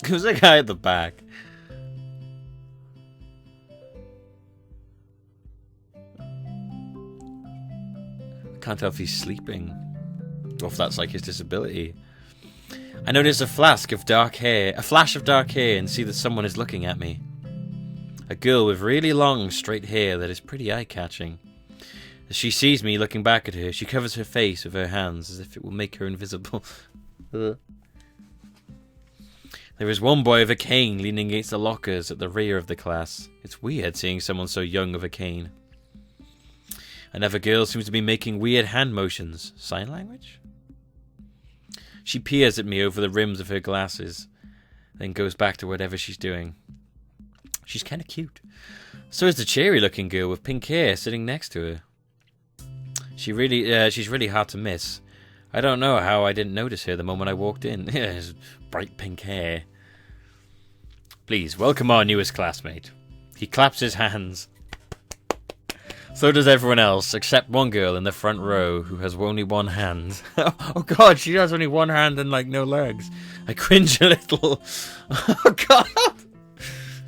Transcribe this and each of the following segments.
Who's the guy at the back? Can't tell if he's sleeping. Or if that's like his disability. I notice a flash of dark hair, and see that someone is looking at me. A girl with really long, straight hair that is pretty eye-catching. As she sees me looking back at her, she covers her face with her hands as if it will make her invisible. There is one boy with a cane leaning against the lockers at the rear of the class. It's weird seeing someone so young with a cane. Another girl seems to be making weird hand motions. Sign language? She peers at me over the rims of her glasses, then goes back to whatever she's doing. She's kind of cute. So is the cheery-looking girl with pink hair sitting next to her. She's really hard to miss. I don't know how I didn't notice her the moment I walked in. Bright pink hair. Please, welcome our newest classmate. He claps his hands. So does everyone else, except one girl in the front row who has only one hand. Oh god, she has only one hand and like no legs. I cringe a little. Oh god!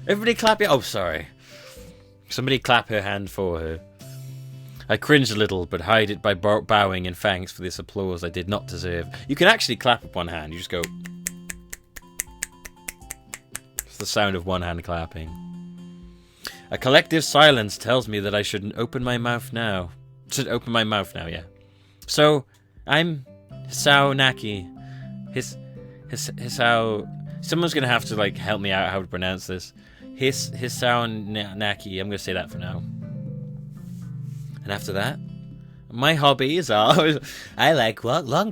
Everybody clap your... Oh, sorry. Somebody clap her hand for her. I cringe a little, but hide it by bowing in thanks for this applause I did not deserve. You can actually clap with one hand. You just go... It's the sound of one hand clapping. A collective silence tells me that I shouldn't open my mouth now. Yeah. So, I'm Hisao Nakai. Hisao... Someone's going to have to, like, help me out how to pronounce this. Hisao Nakai. I'm going to say that for now. And after that, my hobbies are... I like long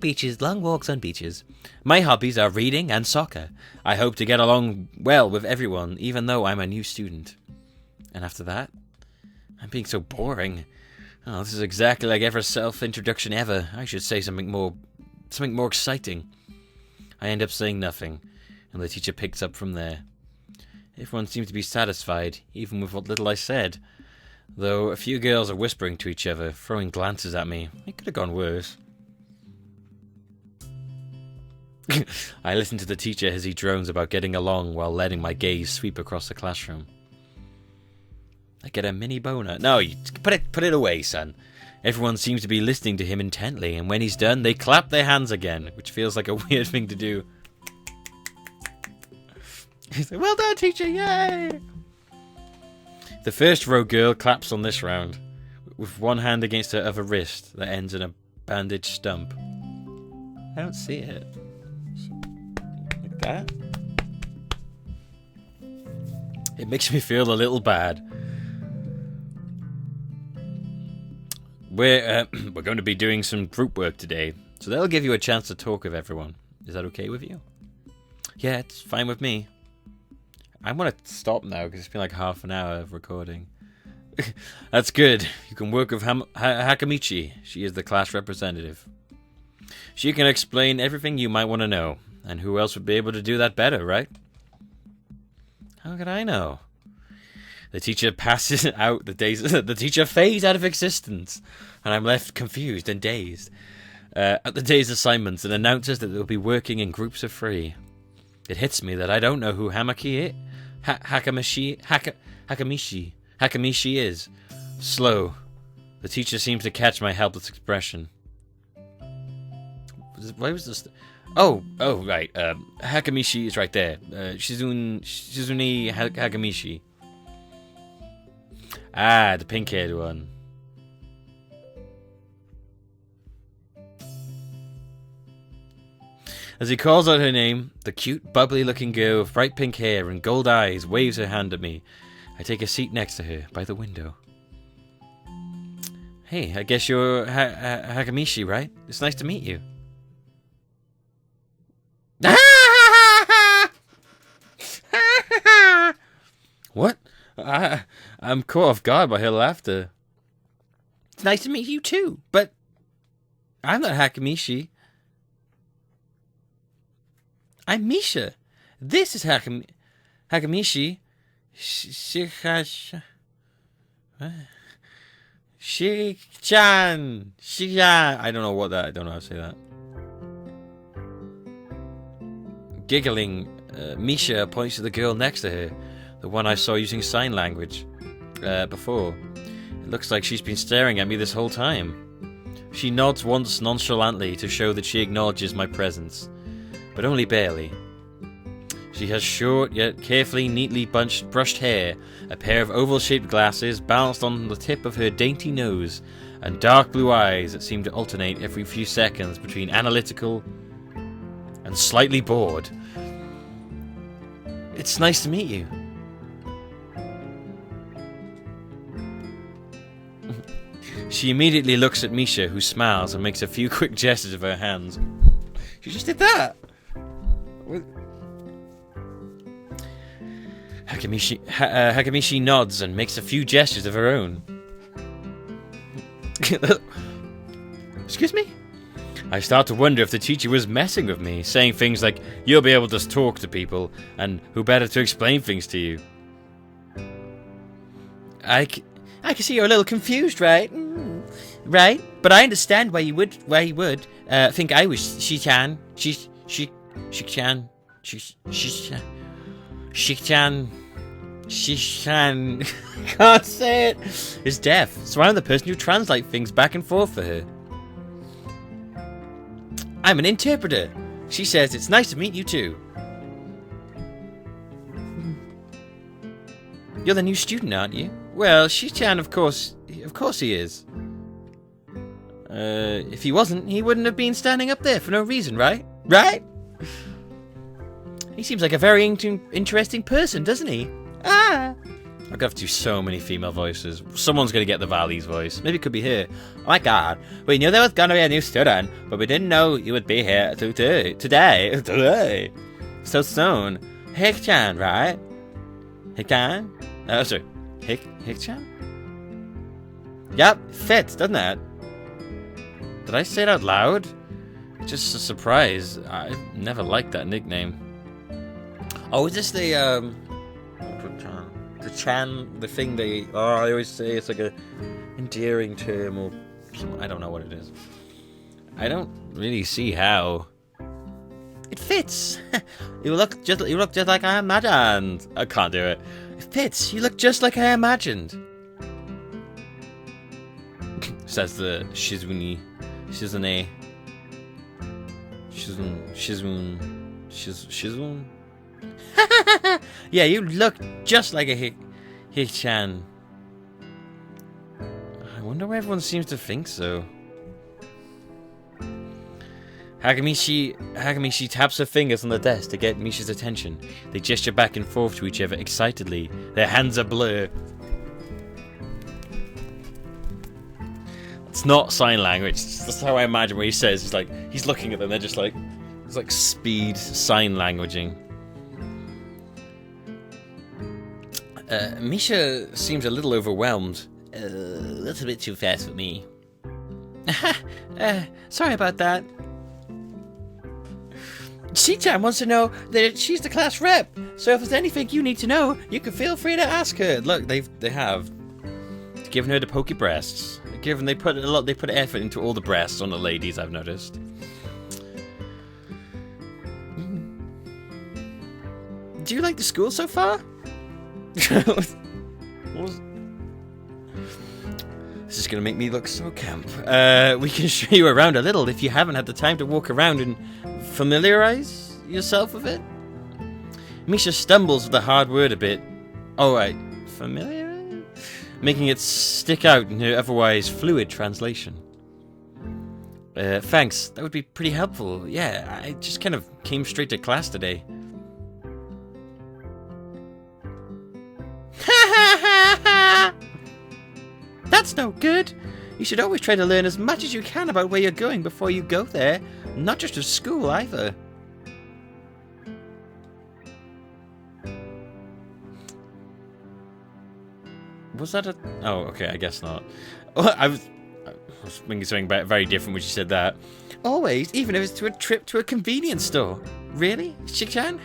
walks on beaches. My hobbies are reading and soccer. I hope to get along well with everyone, even though I'm a new student. And after that, I'm being so boring. Oh, this is exactly like every self-introduction ever. I should say something more exciting. I end up saying nothing, and the teacher picks up from there. Everyone seems to be satisfied, even with what little I said. Though a few girls are whispering to each other, throwing glances at me. It could have gone worse. I listen to the teacher as he drones about getting along while letting my gaze sweep across the classroom. I get a mini boner. No, you put it away, son. Everyone seems to be listening to him intently, and when he's done, they clap their hands again, which feels like a weird thing to do. He's like, well done, teacher, yay! The first row girl claps on this round, with one hand against her other wrist that ends in a bandaged stump. I don't see it. Like that? It makes me feel a little bad. We're going to be doing some group work today, so that'll give you a chance to talk with everyone. Is that okay with you? Yeah, it's fine with me. I want to stop now because it's been like half an hour of recording. That's good. You can work with Hakamichi. She is the class representative. She can explain everything you might want to know, and who else would be able to do that better, right? How could I know? The teacher passes out the teacher fades out of existence, and I'm left confused and dazed. At the day's assignments, and announces that they'll be working in groups of 3. It hits me that I don't know who Hakamishi is. Slow. The teacher seems to catch my helpless expression. Why was this? Oh, right. Hakamishi is right there. Shizune Hakamishi. Ah, the pink-haired one. As he calls out her name, the cute, bubbly-looking girl with bright pink hair and gold eyes waves her hand at me. I take a seat next to her, by the window. Hey, I guess you're Hakamishi, right? It's nice to meet you. What? I'm caught off guard by her laughter. It's nice to meet you too, but I'm not Hakamishi. I'm Misha. This is Hakamishi. Shichan. I don't know what that. I don't know how to say that. Giggling Misha points to the girl next to her, the one I saw using sign language before. It looks like she's been staring at me this whole time. She nods once nonchalantly to show that she acknowledges my presence, but only barely. She has short yet carefully, neatly brushed hair, a pair of oval-shaped glasses balanced on the tip of her dainty nose, and dark blue eyes that seem to alternate every few seconds between analytical and slightly bored. It's nice to meet you. She immediately looks at Misha, who smiles and makes a few quick gestures of her hands. She just did that! Hakamishi nods and makes a few gestures of her own. Excuse me? I start to wonder if the teacher was messing with me, saying things like, you'll be able to talk to people, and who better to explain things to you. I can see you're a little confused, right? Right? But I understand why you would think I was She-chan. She-chan. Can't say it. Is deaf, so I'm the person who translates things back and forth for her. I'm an interpreter. She says it's nice to meet you too. You're the new student, aren't you? Well, Shi-chan, of course he is. If he wasn't, he wouldn't have been standing up there for no reason, right? Right? He seems like a very interesting person, doesn't he? Ah! I'm gonna have to do so many female voices. Someone's gonna get the Valley's voice. Maybe it could be her. Oh my god. We knew there was gonna be a new student, but we didn't know you would be here today. So soon. Hick-chan, right? Hick-chan? Oh, sorry. Hick-chan? Yep, fits, doesn't it? Did I say it out loud? Just a surprise. I never liked that nickname. Oh, is this the thing they... Oh, I always say it's like a endearing term or something. I don't know what it is. I don't really see how. It fits. You look just like I imagined. I can't do it. It fits. You look just like I imagined. Says the Shizune. Shizune. Yeah, you look just like a Hick-chan. I wonder why everyone seems to think so. Hakamishi taps her fingers on the desk to get Misha's attention. They gesture back and forth to each other excitedly. Their hands are blur. It's not sign language. That's how I imagine what he says. He's like, he's looking at them. They're just like, it's like speed sign languaging. Misha seems a little overwhelmed. That's a bit too fast for me. Sorry about that. Shi-chan wants to know that she's the class rep, so if there's anything you need to know, you can feel free to ask her. Look, they have given her the pokey breasts. They put effort into all the breasts on the ladies, I've noticed. Do you like the school so far? This is going to make me look so camp. We can show you around a little if you haven't had the time to walk around and familiarize yourself with it. Misha stumbles with the hard word a bit. Oh, right. Familiar? Making it stick out in her otherwise fluid translation. Thanks. That would be pretty helpful. Yeah, I just kind of came straight to class today. That's no good. You should always try to learn as much as you can about where you're going before you go there. Not just of school, either. Was that a... Oh, okay, I guess not. I was thinking something very different when she said that. Always, even if it's to a trip to a convenience store. Really? Shi-chan?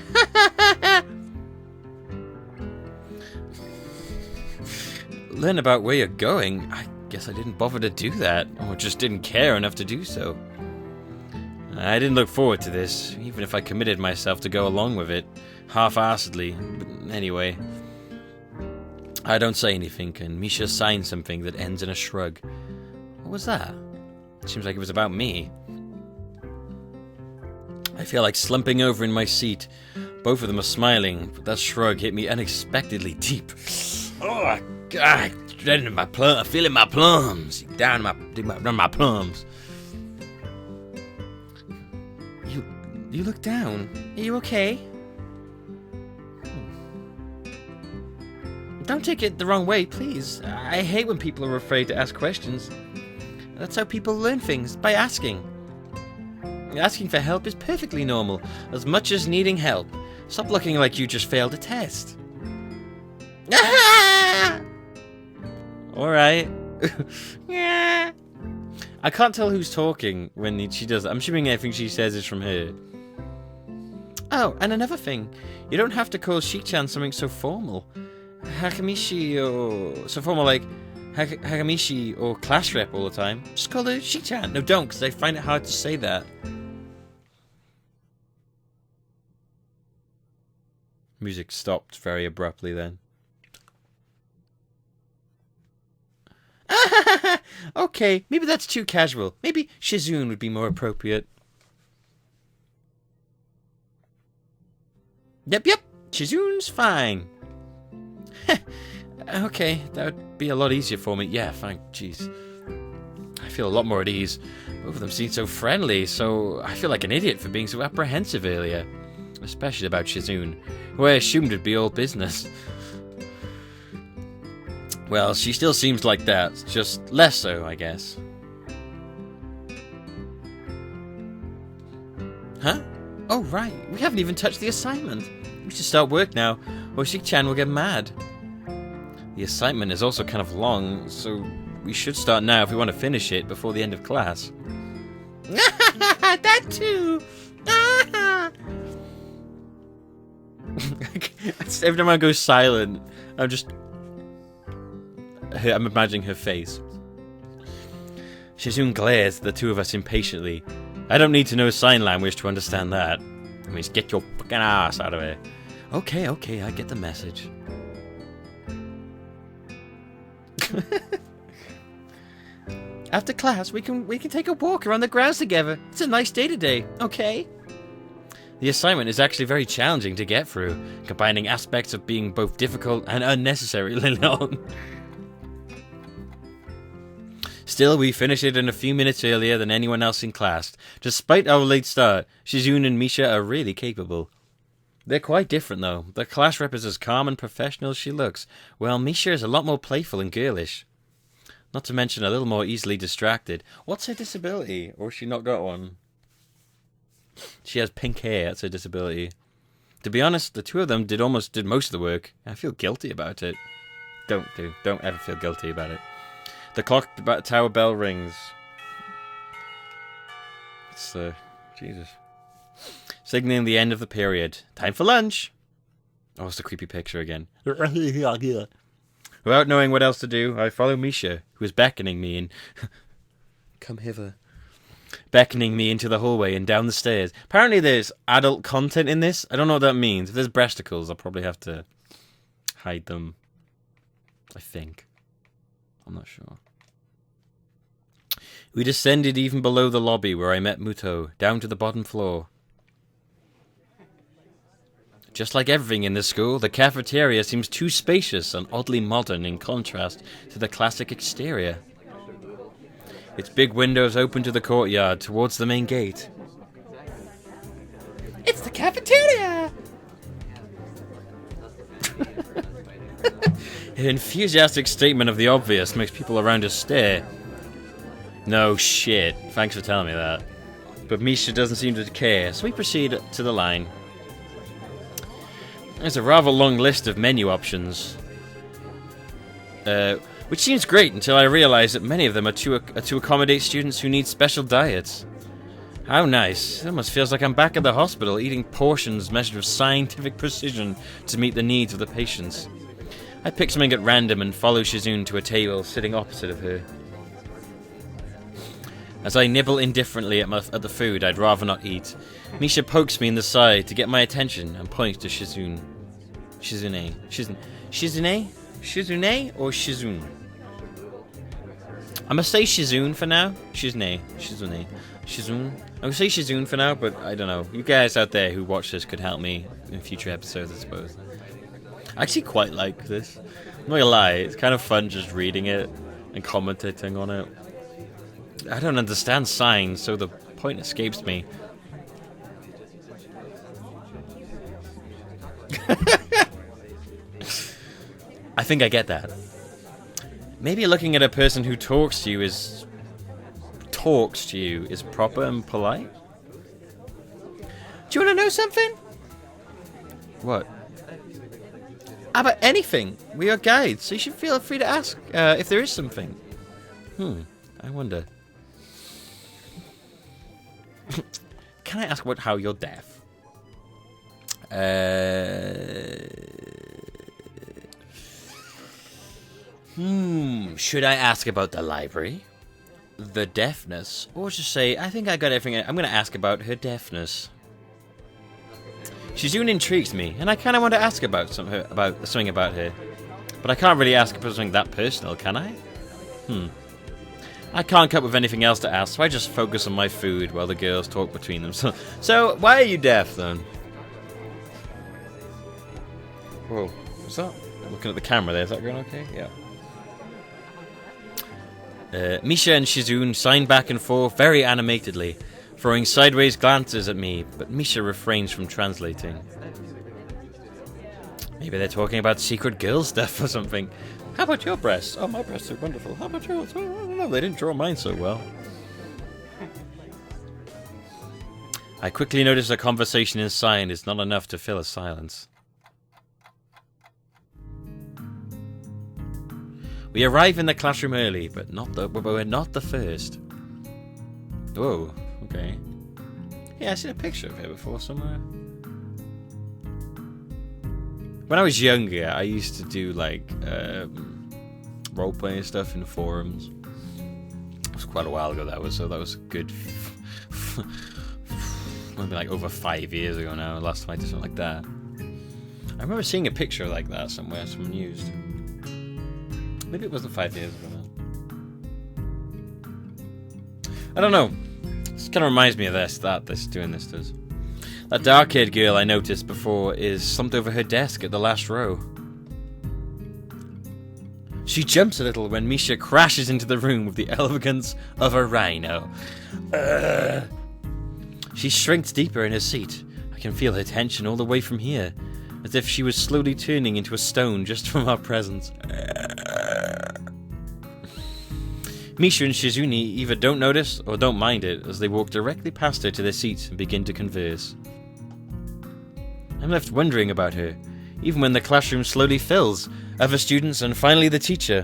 Learn about where you're going? I guess I didn't bother to do that, or just didn't care enough to do so. I didn't look forward to this, even if I committed myself to go along with it. half-assedly. But anyway, I don't say anything, and Misha signs something that ends in a shrug. What was that? Seems like it was about me. I feel like slumping over in my seat. Both of them are smiling, but that shrug hit me unexpectedly deep. Oh, God, dreading my plums, feeling my plums, down my plums. You look down. Are you okay? Don't take it the wrong way, please. I hate when people are afraid to ask questions. That's how people learn things, by asking. Asking for help is perfectly normal, as much as needing help. Stop looking like you just failed a test. Alright. I can't tell who's talking when she does that. I'm assuming everything she says is from her. Oh, and another thing. You don't have to call Shi-chan something so formal. Hakamishi or... So formal like... Hakamishi or class rep all the time. Just call her Shi-chan. No, don't, because I find it hard to say that. Music stopped very abruptly then. Okay, maybe that's too casual. Maybe Shizune would be more appropriate. Yep, Shizune's fine. Okay, that would be a lot easier for me. Yeah, fine, jeez. I feel a lot more at ease. Both of them seem so friendly, so I feel like an idiot for being so apprehensive earlier. Especially about Shizune, who I assumed would be all business. Well, she still seems like that, just less so, I guess. Huh? Oh, right, we haven't even touched the assignment. We should start work now, or Shi-chan will get mad. The assignment is also kind of long, so we should start now if we want to finish it before the end of class. That too! Every time I go silent, I'm imagining her face. Shizune glares at the two of us impatiently. I don't need to know sign language to understand that. I mean, just get your fucking ass out of here. Okay, I get the message. After class, we can take a walk around the grounds together. It's a nice day today, okay? The assignment is actually very challenging to get through, combining aspects of being both difficult and unnecessarily long. Still, we finish it in a few minutes earlier than anyone else in class. Despite our late start, Shizune and Misha are really capable. They're quite different though. The class rep is as calm and professional as she looks, while Misha is a lot more playful and girlish. Not to mention a little more easily distracted. What's her disability? Or has she not got one? She has pink hair, that's her disability. To be honest, the two of them did most of the work. I feel guilty about it. Don't ever feel guilty about it. The clock tower bell rings. It's Jesus. Signaling the end of the period. Time for lunch. Oh, it's the creepy picture again. Without knowing what else to do, I follow Misha, who is beckoning me and come hither. Beckoning me into the hallway and down the stairs. Apparently there's adult content in this. I don't know what that means. If there's breasticles, I'll probably have to hide them. I think. I'm not sure. We descended even below the lobby where I met Muto, down to the bottom floor. Just like everything in this school, the cafeteria seems too spacious and oddly modern in contrast to the classic exterior. Its big windows open to the courtyard towards the main gate. It's the cafeteria! Her enthusiastic statement of the obvious makes people around us stare. No shit, thanks for telling me that. But Misha doesn't seem to care, so we proceed to the line. There's a rather long list of menu options. Which seems great until I realize that many of them are to accommodate students who need special diets. How nice. It almost feels like I'm back at the hospital eating portions measured with scientific precision to meet the needs of the patients. I pick something at random and follow Shizune to a table sitting opposite of her. As I nibble indifferently at the food I'd rather not eat, Misha pokes me in the side to get my attention and points to Shizune. Shizune or Shizune? I'm gonna say Shizune for now. Shizune. I'm gonna say Shizune for now, but I don't know. You guys out there who watch this could help me in future episodes, I suppose. I actually quite like this. I'm not gonna lie, it's kind of fun just reading it and commentating on it. I don't understand signs, so the point escapes me. I think I get that. Maybe looking at a person who talks to you is proper and polite. Do you want to know something? What? About anything. We are guides, so you should feel free to ask if there is something. I wonder. Can I ask how you're deaf? Should I ask about the library? The deafness? Or just say, I think I got everything. I'm going to ask about her deafness. Shizune intrigues me, and I kind of want to ask about something about her. But I can't really ask about something that personal, can I? I can't come up with anything else to ask, so I just focus on my food while the girls talk between them. So why are you deaf, then? Whoa, what's that? I'm looking at the camera there. Is that going okay? Yeah. Misha and Shizune sign back and forth very animatedly, throwing sideways glances at me, but Misha refrains from translating. Maybe they're talking about secret girl stuff or something. How about your breasts? Oh, my breasts are wonderful. How about yours? I don't know, they didn't draw mine so well. I quickly notice a conversation in sign is not enough to fill a silence. We arrive in the classroom early, but we're not the first. Whoa, okay. Yeah, I've seen a picture of her before somewhere. When I was younger, I used to do like role-playing stuff in forums. It was quite a while ago that was good. Maybe like over 5 years ago now. Last time I did something like that. I remember seeing a picture like that somewhere someone used. Maybe it wasn't 5 years ago now. I don't know. This kind of reminds me of doing this does. That dark-haired girl I noticed before is slumped over her desk at the last row. She jumps a little when Misha crashes into the room with the elegance of a rhino. She shrinks deeper in her seat. I can feel her tension all the way from here, as if she was slowly turning into a stone just from our presence. Misha and Shizune either don't notice or don't mind it as they walk directly past her to their seats and begin to converse. I'm left wondering about her, even when the classroom slowly fills, other students and finally the teacher.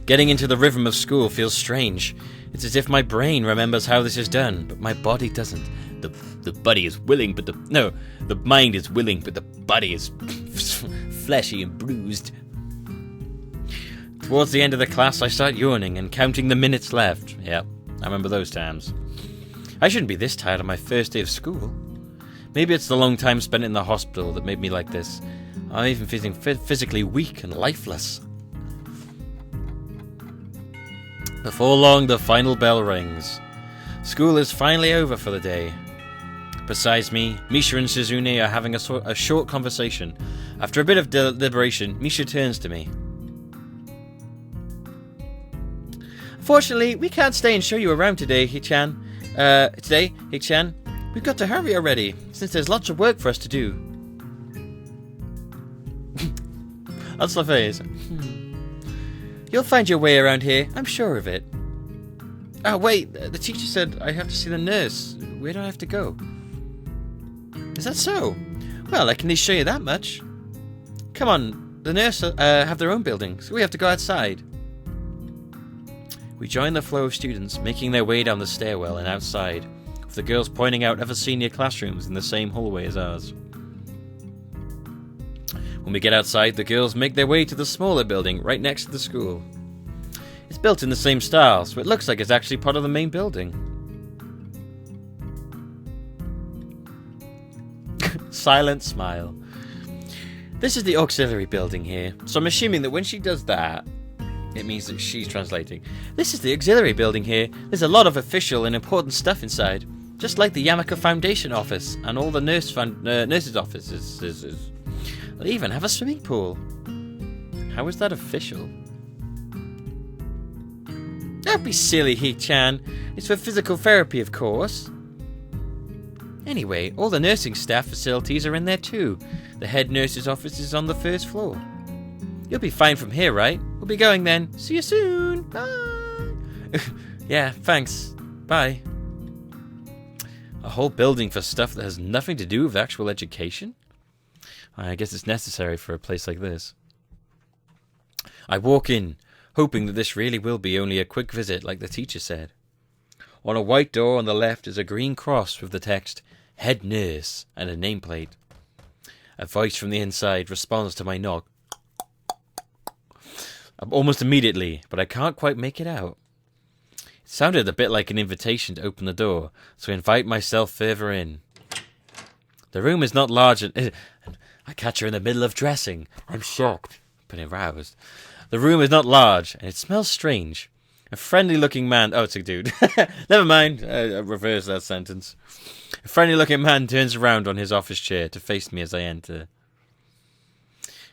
Getting into the rhythm of school feels strange. It's as if my brain remembers how this is done, but my body doesn't. The body is willing, but the mind is willing, but the body is fleshy and bruised. Towards the end of the class, I start yawning and counting the minutes left. Yep, I remember those times. I shouldn't be this tired on my first day of school. Maybe it's the long time spent in the hospital that made me like this. I'm even feeling physically weak and lifeless. Before long, the final bell rings. School is finally over for the day. Besides me, Misha and Shizune are having a short conversation. After a bit of deliberation, Misha turns to me. Fortunately, we can't stay and show you around today, Hichan. Hichan. We've got to hurry already, since there's lots of work for us to do. That's my face. You'll find your way around here, I'm sure of it. Oh, wait, the teacher said I have to see the nurse. Where do I have to go? Is that so? Well, I can at least show you that much. Come on, the nurse have their own building, so we have to go outside. We join the flow of students, making their way down the stairwell and outside, with the girls pointing out other senior classrooms in the same hallway as ours. When we get outside, the girls make their way to the smaller building right next to the school. It's built in the same style, so it looks like it's actually part of the main building. Silent smile. This is the auxiliary building here, so I'm assuming that when she does that, it means that she's translating. This is the auxiliary building here. There's a lot of official and important stuff inside, just like the Yamaku Foundation office and all the nurses' offices. They even have a swimming pool. How is that official? Don't be silly, He-chan. It's for physical therapy, of course. Anyway, all the nursing staff facilities are in there too. The head nurse's office is on the first floor. You'll be fine from here, right? We'll be going then. See you soon. Bye. Yeah, thanks. Bye. A whole building for stuff that has nothing to do with actual education? I guess it's necessary for a place like this. I walk in, hoping that this really will be only a quick visit like the teacher said. On a white door on the left is a green cross with the text, Head Nurse, and a nameplate. A voice from the inside responds to my knock. Almost immediately, but I can't quite make it out. It sounded a bit like an invitation to open the door, so I invite myself further in. The room is not large and... I catch her in the middle of dressing. I'm shocked, but aroused. The room is not large, and it smells strange. A friendly-looking man... Oh, it's a dude. Never mind. I reverse that sentence. A friendly-looking man turns around on his office chair to face me as I enter.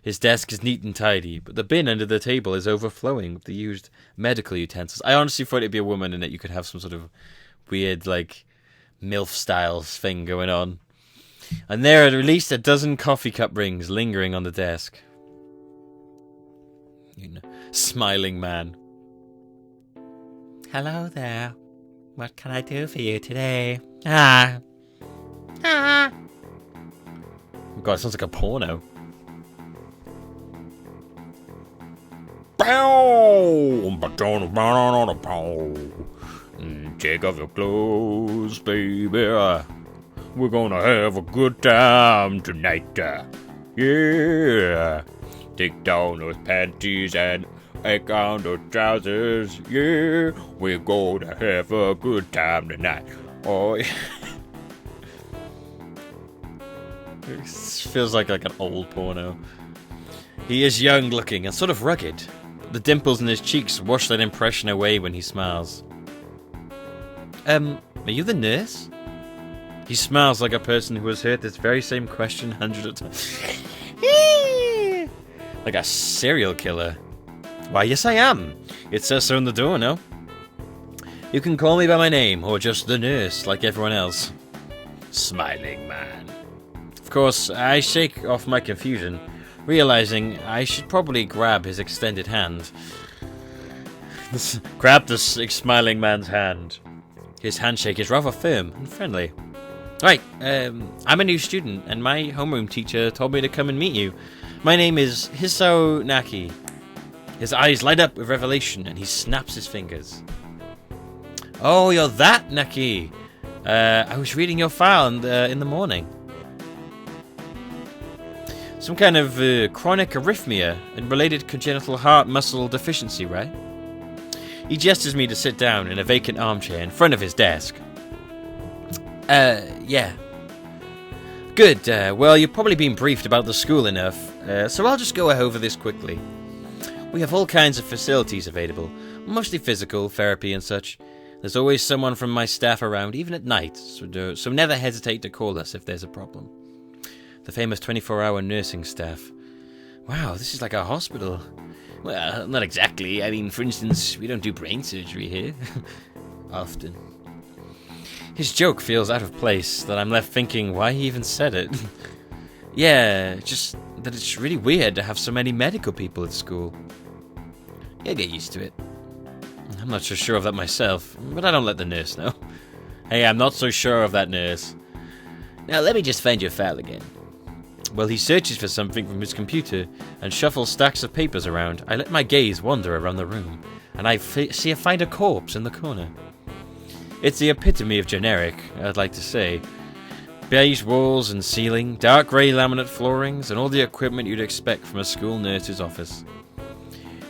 His desk is neat and tidy, but the bin under the table is overflowing with the used medical utensils. I honestly thought it'd be a woman and that you could have some sort of weird, like, MILF-style thing going on. And there are at least a dozen coffee cup rings lingering on the desk. You know, smiling man. Hello there. What can I do for you today? Oh God, it sounds like a porno. Take off your clothes, baby. We're gonna have a good time tonight. Yeah. Take down those panties and take on those trousers. Yeah. We're gonna have a good time tonight. Oh, yeah. It feels like an old porno. He is young looking and sort of rugged. The dimples in his cheeks wash that impression away when he smiles. Are you the nurse? He smiles like a person who has heard this very same question hundreds of times. Like a serial killer. Why, yes I am. It says so on the door, no? You can call me by my name, or just the nurse, like everyone else. Smiling man. Of course, I shake off my confusion, realizing I should probably grab his extended hand. Grab the smiling man's hand. His handshake is rather firm and friendly. Right, I'm a new student, and my homeroom teacher told me to come and meet you. My name is Hisao Nakai. His eyes light up with revelation, and he snaps his fingers. Oh, you're that Nakai. I was reading your file in the morning. Some kind of chronic arrhythmia and related congenital heart muscle deficiency, right? He gestures me to sit down in a vacant armchair in front of his desk. Yeah. Good, well, you've probably been briefed about the school enough, so I'll just go over this quickly. We have all kinds of facilities available, mostly physical, therapy and such. There's always someone from my staff around, even at night, so never hesitate to call us if there's a problem. The famous 24-hour nursing staff. Wow, this is like a hospital. Well, not exactly. I mean, for instance, we don't do brain surgery here. Often. His joke feels out of place, that I'm left thinking why he even said it. Yeah, just that it's really weird to have so many medical people at school. You'll get used to it. I'm not so sure of that myself, but I don't let the nurse know. Hey, I'm not so sure of that, nurse. Now let me just find your file again. While he searches for something from his computer and shuffles stacks of papers around, I let my gaze wander around the room, and I find a corpse in the corner. It's the epitome of generic, I'd like to say. Beige walls and ceiling, dark grey laminate floorings, and all the equipment you'd expect from a school nurse's office.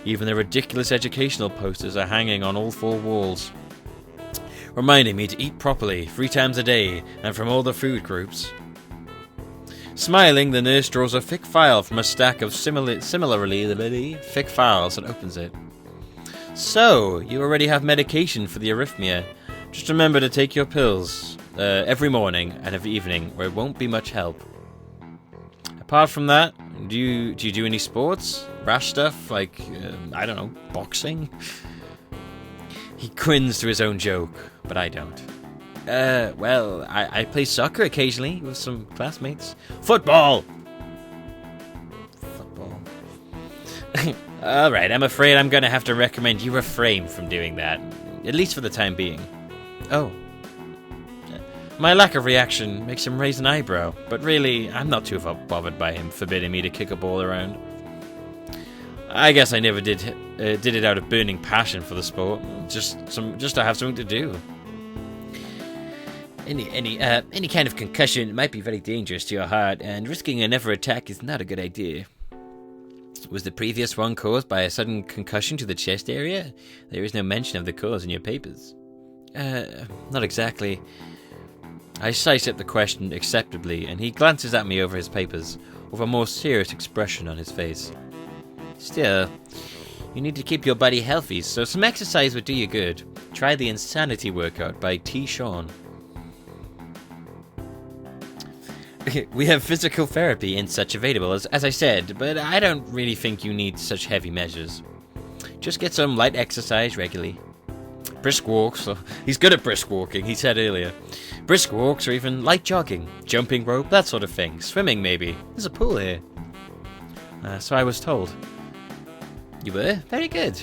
Even the ridiculous educational posters are hanging on all 4 walls, reminding me to eat properly 3 times a day and from all the food groups. Smiling, the nurse draws a thick file from a stack of similarly thick files and opens it. So, you already have medication for the arrhythmia. Just remember to take your pills every morning and every evening, or it won't be much help. Apart from that, do you do any sports? Rash stuff, like, I don't know, boxing? He grins to his own joke, but I don't. Well, I play soccer occasionally with some classmates. Football! Alright, I'm afraid I'm gonna have to recommend you refrain from doing that. At least for the time being. Oh. My lack of reaction makes him raise an eyebrow, but really, I'm not too bothered by him forbidding me to kick a ball around. I guess I never did it out of burning passion for the sport, just to have something to do. Any kind of concussion might be very dangerous to your heart, and risking another attack is not a good idea. Was the previous one caused by a sudden concussion to the chest area? There is no mention of the cause in your papers. Not exactly. I size up the question acceptably, and he glances at me over his papers, with a more serious expression on his face. Still, you need to keep your body healthy, so some exercise would do you good. Try the Insanity Workout by T. Sean. We have physical therapy and such available, as I said, but I don't really think you need such heavy measures. Just get some light exercise regularly. Brisk walks, he's good at brisk walking, he said earlier. Brisk walks or even light jogging, jumping rope, that sort of thing. Swimming maybe. There's a pool here. So I was told. You were? Very good.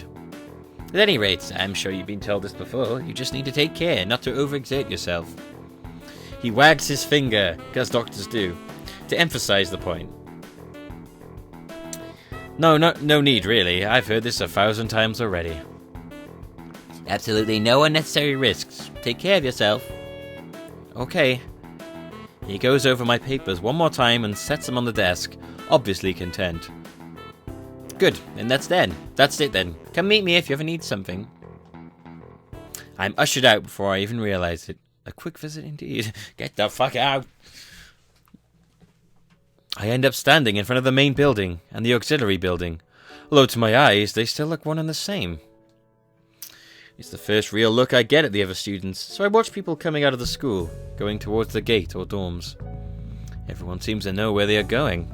At any rate, I'm sure you've been told this before, you just need to take care not to overexert yourself. He wags his finger, as doctors do, to emphasize the point. No need, really. I've heard this 1,000 times already. Absolutely no unnecessary risks. Take care of yourself. Okay. He goes over my papers one more time and sets them on the desk, obviously content. Good, and that's it then. Come meet me if you ever need something. I'm ushered out before I even realize it. A quick visit indeed. Get the fuck out. I end up standing in front of the main building and the auxiliary building. Although to my eyes, they still look one and the same. It's the first real look I get at the other students, so I watch people coming out of the school, going towards the gate or dorms. Everyone seems to know where they are going.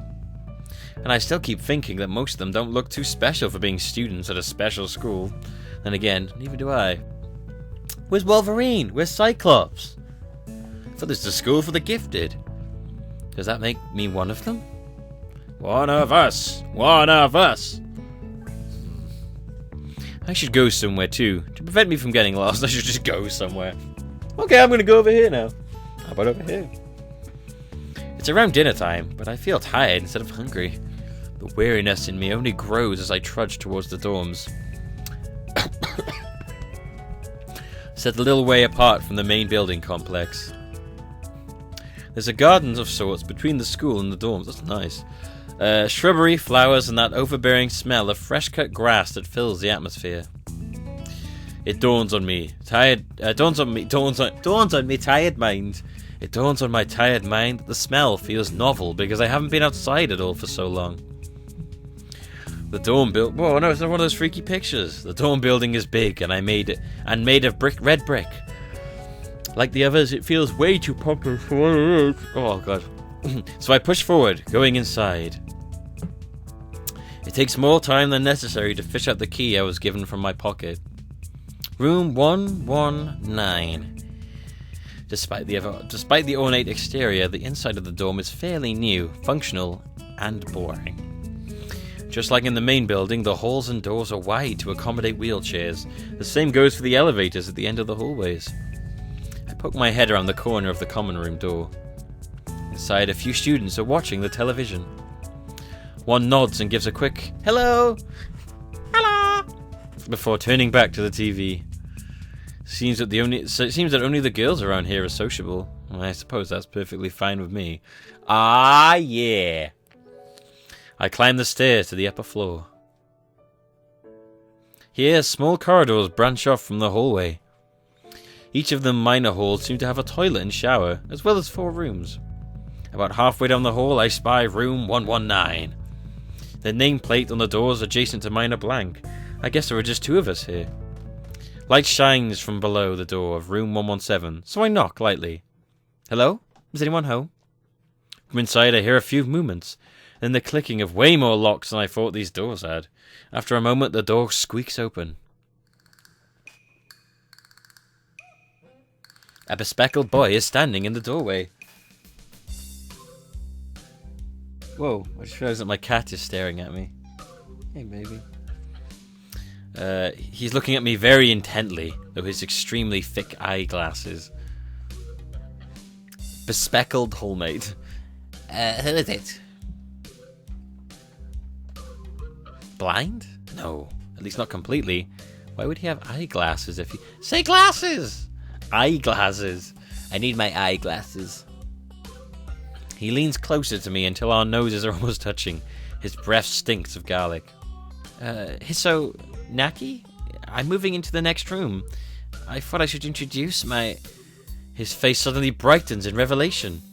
And I still keep thinking that most of them don't look too special for being students at a special school. Then again, neither do I. Where's Wolverine? Where's Cyclops? I thought this was a school for the gifted. Does that make me one of them? One of us! One of us! I should go somewhere too. To prevent me from getting lost, I should just go somewhere. Okay, I'm gonna go over here now. How about over here? It's around dinner time, but I feel tired instead of hungry. The weariness in me only grows as I trudge towards the dorms. Set a little way apart from the main building complex. There's a garden of sorts between the school and the dorms. That's nice. Shrubbery, flowers, and that overbearing smell of fresh-cut grass that fills the atmosphere. It dawns on me, tired mind. It dawns on my tired mind that the smell feels novel because I haven't been outside at all for so long. The dorm building. Whoa, no, it's not one of those freaky pictures. The dorm building is big, and made of red brick. Like the others, it feels way too popular for what it is. Oh god. So I push forward, going inside. It takes more time than necessary to fish out the key I was given from my pocket. Room 119. Despite the ornate exterior, the inside of the dorm is fairly new, functional, and boring. Just like in the main building, the halls and doors are wide to accommodate wheelchairs. The same goes for the elevators at the end of the hallways. I poke my head around the corner of the common room door. Inside, a few students are watching the television. One nods and gives a quick, "Hello! Hello!" before turning back to the TV. Seems that only the girls around here are sociable. Well, I suppose that's perfectly fine with me. Ah, yeah! I climb the stairs to the upper floor. Here, small corridors branch off from the hallway. Each of the minor halls seem to have a toilet and shower, as well as 4 rooms. About halfway down the hall, I spy room 119. The nameplate on the doors adjacent to mine are blank. I guess there are just 2 of us here. Light shines from below the door of room 117, so I knock lightly. Hello? Is anyone home? From inside, I hear a few movements, then the clicking of way more locks than I thought these doors had. After a moment, the door squeaks open. A bespectacled boy is standing in the doorway. Whoa, I just realized that my cat is staring at me. Hey, baby. He's looking at me very intently, though his extremely thick eyeglasses. Bespectacled hallmate. Who is it? Blind? No, at least not completely. Why would he have eyeglasses if he... Say glasses! Eyeglasses. I need my eyeglasses. He leans closer to me until our noses are almost touching. His breath stinks of garlic. Hisao Nakai? I'm moving into the next room. I thought I should introduce my... His face suddenly brightens in realization,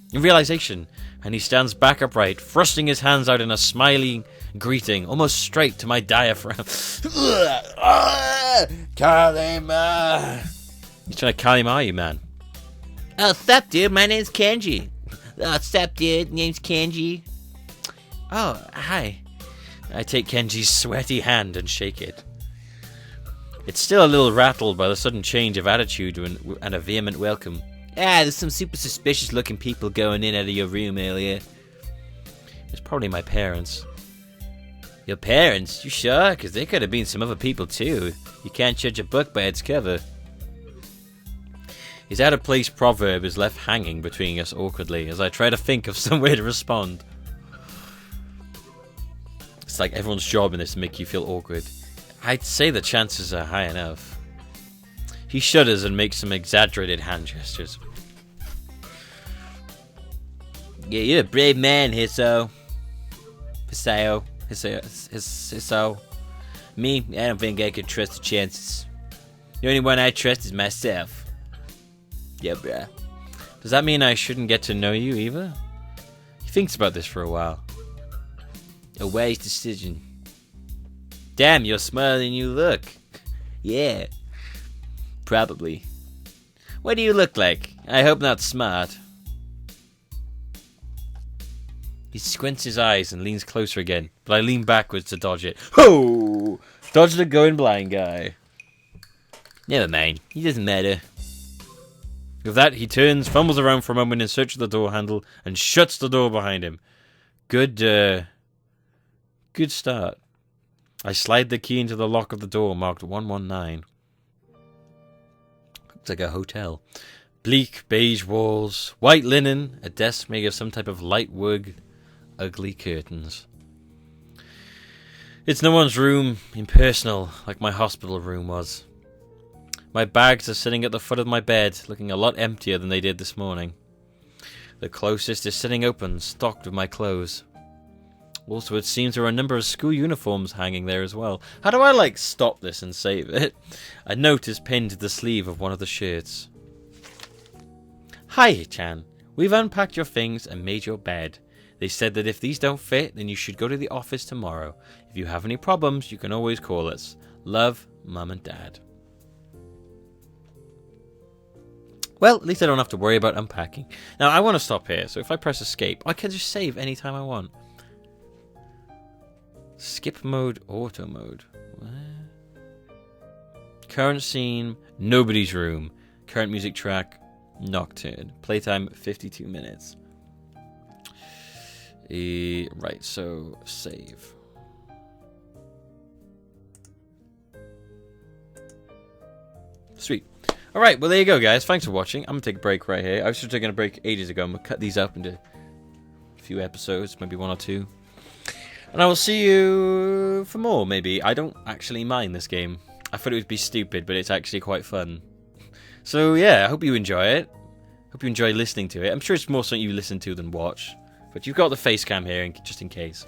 and he stands back upright, thrusting his hands out in a smiling greeting, almost straight to my diaphragm. Kalima! He's trying to Kalima you, man. Oh, sup, dude? My name's Kenji. Oh, sup, dude? Name's Kenji. Oh, hi. I take Kenji's sweaty hand and shake it. It's still a little rattled by the sudden change of attitude and a vehement welcome. There's some super suspicious looking people going in out of your room earlier. It's probably my parents. Your parents? You sure? Because there could have been some other people too. You can't judge a book by its cover. His out-of-place proverb is left hanging between us awkwardly as I try to think of some way to respond. It's like everyone's job in this to make you feel awkward. I'd say the chances are high enough. He shudders and makes some exaggerated hand gestures. Yeah, you're a brave man, Hisao. Hisao. Me, I don't think I could trust the chances. The only one I trust is myself. Yeah, bruh. Does that mean I shouldn't get to know you either? He thinks about this for a while. A wise decision. Damn, you're smarter than you look. Yeah. Probably. What do you look like? I hope not smart. He squints his eyes and leans closer again, but I lean backwards to dodge it. Ho! Dodge the going blind guy. Never mind. He doesn't matter. With that, he turns, fumbles around for a moment in search of the door handle, and shuts the door behind him. Good start. I slide the key into the lock of the door marked 119. Looks like a hotel. Bleak beige walls, white linen, a desk made of some type of light wood, ugly curtains. It's no one's room, impersonal, like my hospital room was. My bags are sitting at the foot of my bed, looking a lot emptier than they did this morning. The closest is sitting open, stocked with my clothes. Also, it seems there are a number of school uniforms hanging there as well. How do I, stop this and save it? A note is pinned to the sleeve of one of the shirts. Hi, Chan. We've unpacked your things and made your bed. They said that if these don't fit, then you should go to the office tomorrow. If you have any problems, you can always call us. Love, Mum and Dad. Well, at least I don't have to worry about unpacking. Now, I want to stop here, so if I press escape, I can just save anytime I want. Skip mode, auto mode. Where? Current scene, nobody's room. Current music track, Nocturne. Playtime, 52 minutes. Right, so save. Sweet. Alright, well there you go guys. Thanks for watching. I'm going to take a break right here. I was just taking a break ages ago. I'm going to cut these up into a few episodes, maybe 1 or 2. And I will see you for more, maybe. I don't actually mind this game. I thought it would be stupid, but it's actually quite fun. So yeah, I hope you enjoy it. Hope you enjoy listening to it. I'm sure it's more something you listen to than watch. But you've got the face cam here, just in case.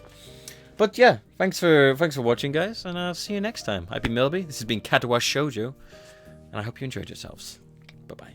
But yeah, thanks for watching, guys, and I'll see you next time. I've been Millbee. This has been Katawa Shoujo, and I hope you enjoyed yourselves. Bye bye.